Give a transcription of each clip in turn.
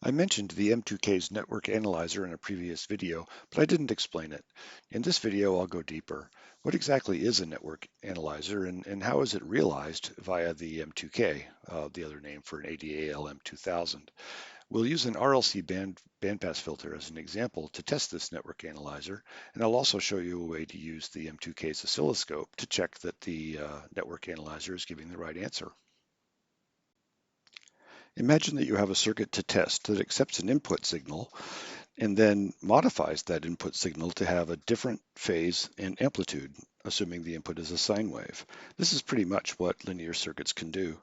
I mentioned the M2K's network analyzer in a previous video, but I didn't explain it. In this video, I'll go deeper. What exactly is a network analyzer and how is it realized via the M2K, the other name for an ADALM2000? We'll use an RLC bandpass filter as an example to test this network analyzer, and I'll also show you a way to use the M2K's oscilloscope to check that the network analyzer is giving the right answer. Imagine that you have a circuit to test that accepts an input signal and then modifies that input signal to have a different phase and amplitude, assuming the input is a sine wave. This is pretty much what linear circuits can do.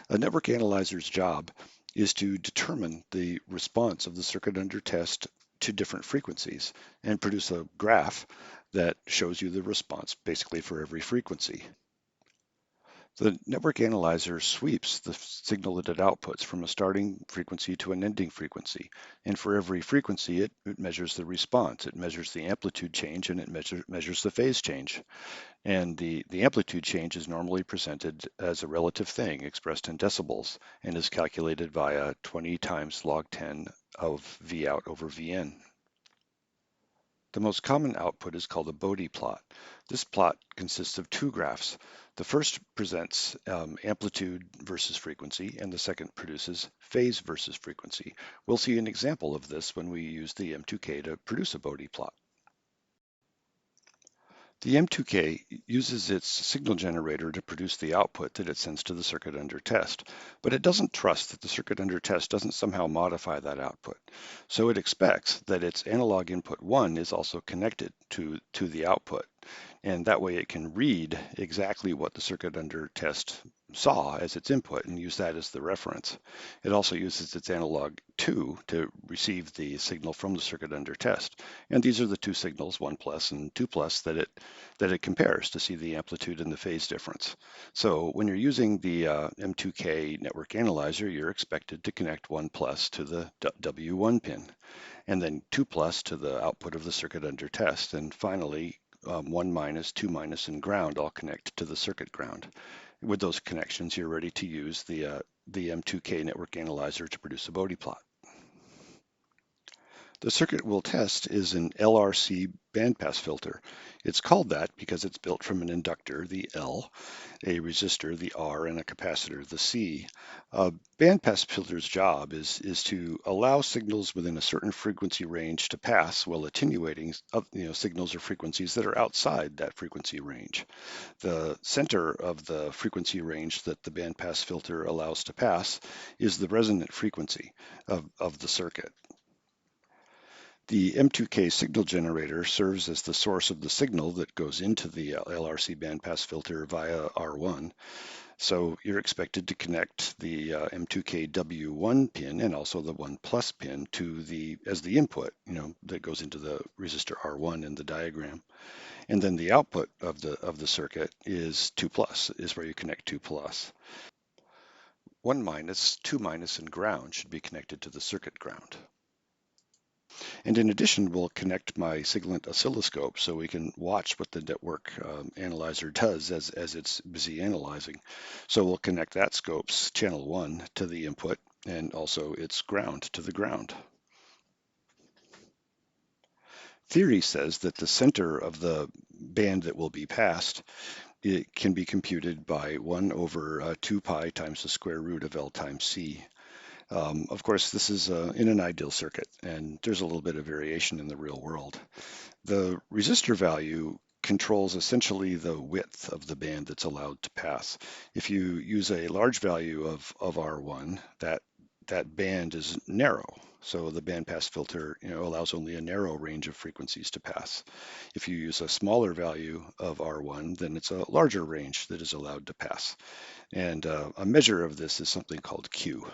A network analyzer's job is to determine the response of the circuit under test to different frequencies and produce a graph that shows you the response basically for every frequency. The network analyzer sweeps the signal that it outputs from a starting frequency to an ending frequency. And for every frequency, it measures the response. It measures the amplitude change and it measures the phase change. And the amplitude change is normally presented as a relative thing expressed in decibels and is calculated via 20 times log 10 of V out over Vn. The most common output is called a Bode plot. This plot consists of two graphs. The first presents amplitude versus frequency, and the second produces phase versus frequency. We'll see an example of this when we use the M2K to produce a Bode plot. The M2K uses its signal generator to produce the output that it sends to the circuit under test, but it doesn't trust that the circuit under test doesn't somehow modify that output. So it expects that its analog input 1 is also connected to the output, and that way it can read exactly what the circuit under test saw as its input and use that as the reference. It also uses its analog 2 to receive the signal from the circuit under test. And these are the two signals, 1 plus and 2 plus, that it compares to see the amplitude and the phase difference. So when you're using the M2K network analyzer, you're expected to connect 1 plus to the W1 pin, and then 2 plus to the output of the circuit under test, and finally 1 minus, 2 minus, and ground all connect to the circuit ground. With those connections, you're ready to use the M2K network analyzer to produce a Bode plot. The circuit we'll test is an LRC bandpass filter. It's called that because it's built from an inductor, the L, a resistor, the R, and a capacitor, the C. A bandpass filter's job is to allow signals within a certain frequency range to pass while attenuating signals or frequencies that are outside that frequency range. The center of the frequency range that the bandpass filter allows to pass is the resonant frequency of the circuit. The M2K signal generator serves as the source of the signal that goes into the LRC bandpass filter via R1. So you're expected to connect the M2K W1 pin and also the 1 plus pin as the input, that goes into the resistor R1 in the diagram. And then the output of the circuit is 2 plus, is where you connect 2 plus. 1 minus, 2 minus, and ground should be connected to the circuit ground. And in addition, we'll connect my Siglent oscilloscope so we can watch what the network analyzer does as it's busy analyzing. So we'll connect that scope's channel 1 to the input and also its ground to the ground. Theory says that the center of the band that will be passed, it can be computed by 1 over 2 pi times the square root of L times C. Of course, this is in an ideal circuit, and there's a little bit of variation in the real world. The resistor value controls essentially the width of the band that's allowed to pass. If you use a large value of R1, that band is narrow. So the bandpass filter allows only a narrow range of frequencies to pass. If you use a smaller value of R1, then it's a larger range that is allowed to pass. And a measure of this is something called Q.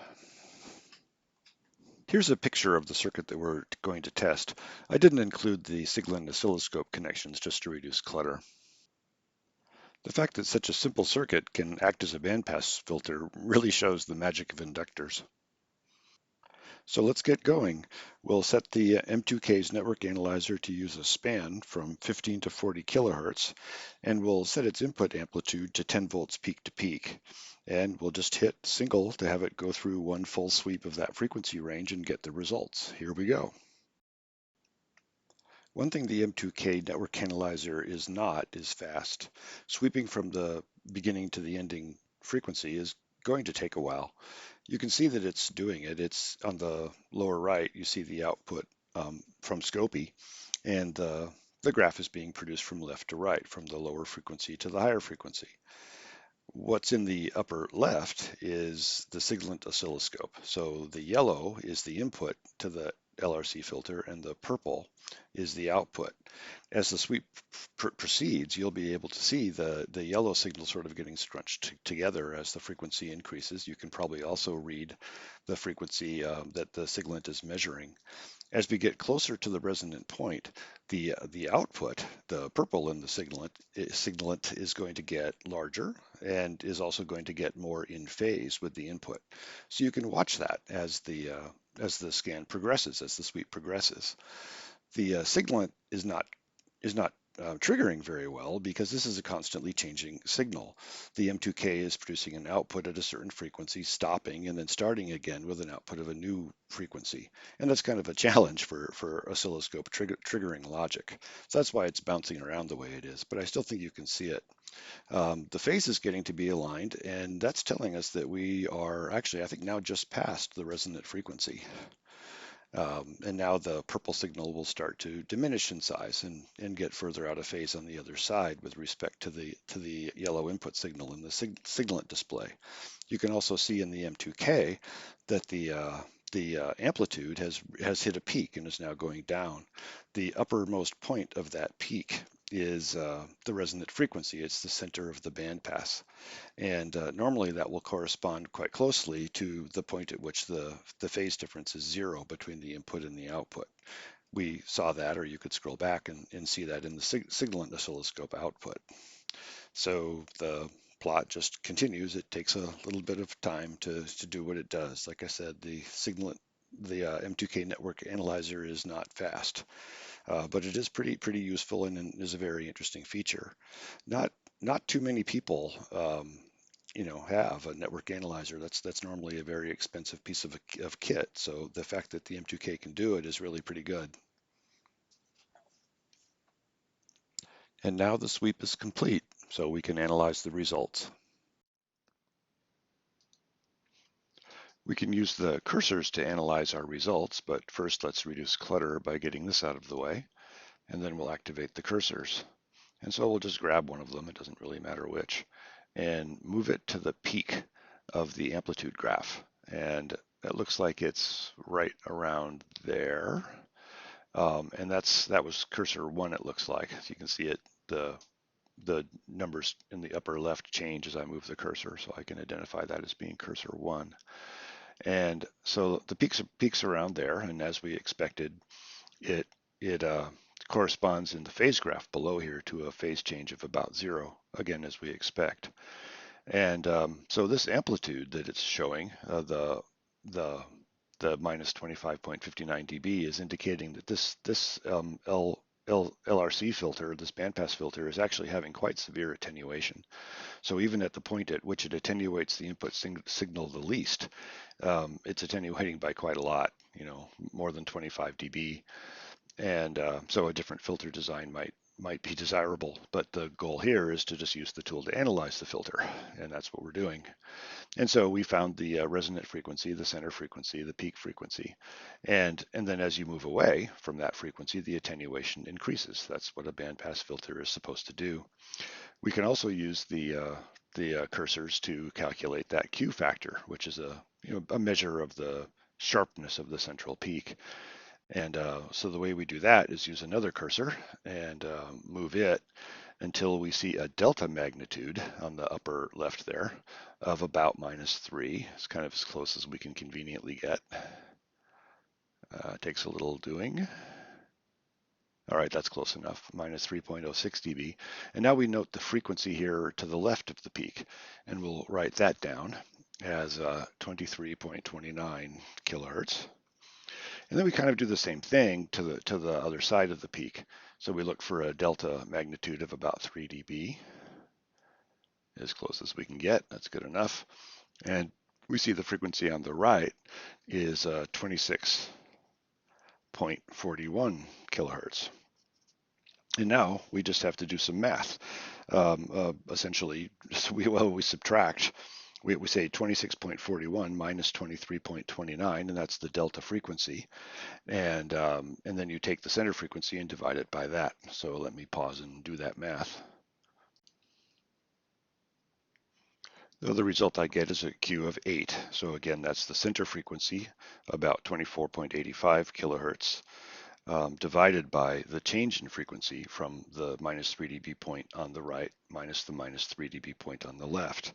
Here's a picture of the circuit that we're going to test. I didn't include the Siglent oscilloscope connections just to reduce clutter. The fact that such a simple circuit can act as a bandpass filter really shows the magic of inductors. So let's get going. We'll set the M2K's network analyzer to use a span from 15 to 40 kilohertz, and we'll set its input amplitude to 10 volts peak to peak. And we'll just hit single to have it go through one full sweep of that frequency range and get the results. Here we go. One thing the M2K network analyzer is not is fast. Sweeping from the beginning to the ending frequency is going to take a while. You can see that it's doing it. It's on the lower right, you see the output from Scopy, and the graph is being produced from left to right, from the lower frequency to the higher frequency. What's in the upper left is the Siglent oscilloscope. So the yellow is the input to the LRC filter, and the purple is the output. As the sweep proceeds, you'll be able to see the yellow signal sort of getting scrunched together as the frequency increases. You can probably also read the frequency that the Siglent is measuring. As we get closer to the resonant point, the output, the purple in the signalant is going to get larger and is also going to get more in phase with the input. So you can watch that as the scan progresses, as the sweep progresses. The signalant is not triggering very well because this is a constantly changing signal. The M2K is producing an output at a certain frequency, stopping and then starting again with an output of a new frequency. And that's kind of a challenge for oscilloscope triggering logic. So that's why it's bouncing around the way it is, but I still think you can see it. The phase is getting to be aligned, and that's telling us that we are actually, I think, now just past the resonant frequency. And now the purple signal will start to diminish in size and get further out of phase on the other side with respect to the yellow input signal in the signalant display. You can also see in the M2K that the amplitude has hit a peak and is now going down. The uppermost point of that peak is the resonant frequency. It's the center of the bandpass. And normally that will correspond quite closely to the point at which the phase difference is zero between the input and the output. We saw that, or you could scroll back and see that in the signalant oscilloscope output. So the plot just continues. It takes a little bit of time to do what it does. Like I said, the M2K network analyzer is not fast, but it is pretty useful and is a very interesting feature. Not too many people have a network analyzer. That's normally a very expensive piece of kit. So the fact that the M2K can do it is really pretty good. And now the sweep is complete, so we can analyze the results. We can use the cursors to analyze our results, but first let's reduce clutter by getting this out of the way, and then we'll activate the cursors. And so we'll just grab one of them, it doesn't really matter which, and move it to the peak of the amplitude graph. And it looks like it's right around there. And that was cursor 1, it looks like. So you can see it, the numbers in the upper left change as I move the cursor, so I can identify that as being cursor 1. And so the peaks around there, and as we expected, it corresponds in the phase graph below here to a phase change of about 0, again as we expect. And so this amplitude that it's showing, the minus 25.59 dB, is indicating that this LRC filter, this bandpass filter, is actually having quite severe attenuation. So even at the point at which it attenuates the input signal the least, it's attenuating by quite a lot, more than 25 dB. And so a different filter design might be desirable, but the goal here is to just use the tool to analyze the filter, and that's what we're doing. And so we found the resonant frequency, the center frequency, the peak frequency, and then as you move away from that frequency, the attenuation increases. That's what a bandpass filter is supposed to do. We can also use the cursors to calculate that Q factor, which is a measure of the sharpness of the central peak. And so the way we do that is use another cursor and move it until we see a delta magnitude on the upper left there of about -3. It's kind of as close as we can conveniently get. Takes a little doing. All right, that's close enough, minus 3.06 dB. And now we note the frequency here to the left of the peak, and we'll write that down as 23.29 kilohertz. And then we kind of do the same thing to the other side of the peak. So we look for a delta magnitude of about 3 dB, as close as we can get. That's good enough. And we see the frequency on the right is 26.41 kilohertz. And now we just have to do some math. Essentially, we subtract. We say 26.41 minus 23.29, and that's the delta frequency. And then you take the center frequency and divide it by that. So let me pause and do that math. The result I get is a Q of 8. So again, that's the center frequency, about 24.85 kilohertz, divided by the change in frequency from the minus 3 dB point on the right minus the minus 3 dB point on the left.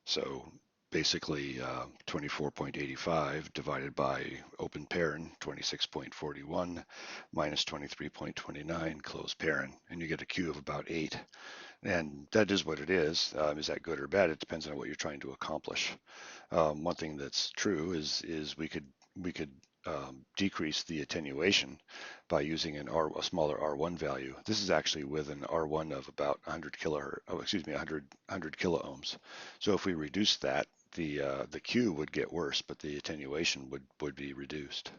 So basically 24.85 divided by open paren 26.41 minus 23.29 close paren, and you get a Q of about 8. And that is what it is. Is that good or bad? It depends on what you're trying to accomplish. One thing that's true is we could decrease the attenuation by using a smaller R1 value. This is actually with an R1 of about 100 kilohertz. Oh, excuse me, 100 kiloohms. So if we reduce that, the Q would get worse, but the attenuation would be reduced.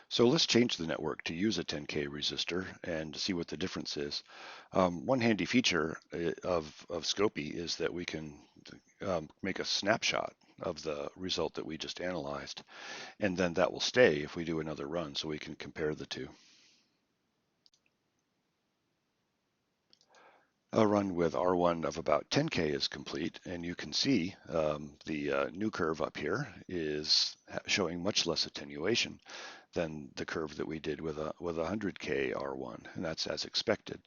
So let's change the network to use a 10K resistor and see what the difference is. One handy feature of Scopy is that we can make a snapshot of the result that we just analyzed, and then that will stay if we do another run, so we can compare the two. A run with R1 of about 10K is complete, and you can see the new curve up here is showing much less attenuation than the curve that we did with a 100K R1, and that's as expected.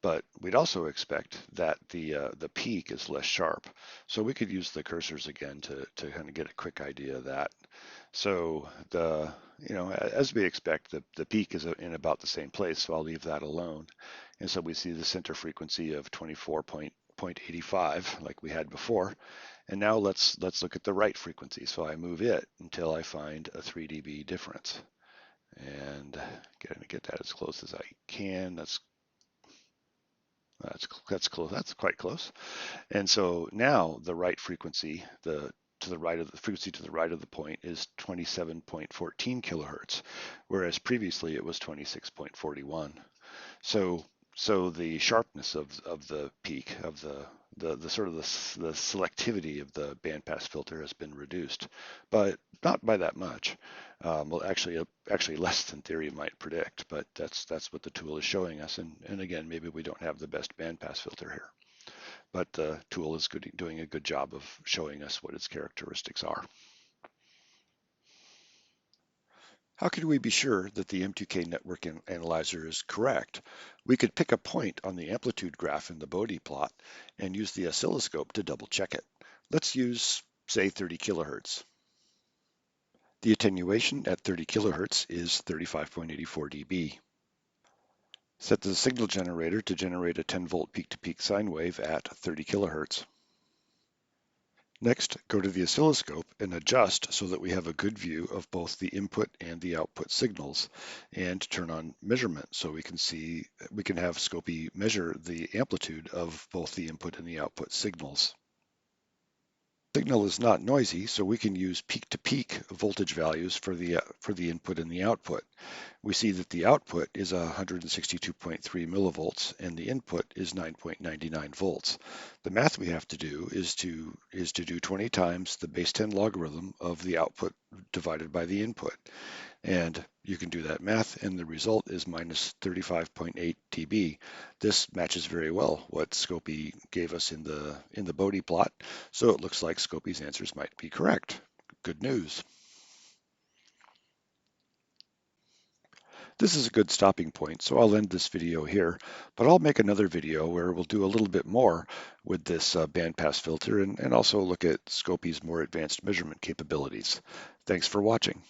But we'd also expect that the peak is less sharp. So we could use the cursors again to kind of get a quick idea of that. So as we expect, the peak is in about the same place, so I'll leave that alone. And so we see the center frequency of 24.85 like we had before. And now let's look at the right frequency. So I move it until I find a 3 dB difference. And get that as close as I can. That's close. That's quite close. And so now the right frequency, the frequency to the right of the point is 27.14 kilohertz, whereas previously it was 26.41. So the sharpness of the peak of the sort of the selectivity of the bandpass filter has been reduced, but not by that much. Well, actually less than theory might predict, but that's what the tool is showing us. And again, maybe we don't have the best bandpass filter here, but the tool is doing a good job of showing us what its characteristics are. How can we be sure that the M2K network analyzer is correct? We could pick a point on the amplitude graph in the Bode plot and use the oscilloscope to double check it. Let's use, say, 30 kilohertz. The attenuation at 30 kilohertz is 35.84 dB. Set the signal generator to generate a 10-volt peak-to-peak sine wave at 30 kilohertz. Next, go to the oscilloscope and adjust so that we have a good view of both the input and the output signals, and turn on measurement so we can have Scopy measure the amplitude of both the input and the output signals. The signal is not noisy, so we can use peak-to-peak voltage values for the input and the output. We see that the output is 162.3 millivolts and the input is 9.99 volts. The math we have to do is to do 20 times the base 10 logarithm of the output divided by the input. And you can do that math, and the result is minus 35.8 dB. This matches very well what Scopy gave us in the Bode plot, so it looks like Scopy's answers might be correct. Good news. This is a good stopping point, so I'll end this video here, but I'll make another video where we'll do a little bit more with this bandpass filter and also look at Scopy's more advanced measurement capabilities. Thanks for watching.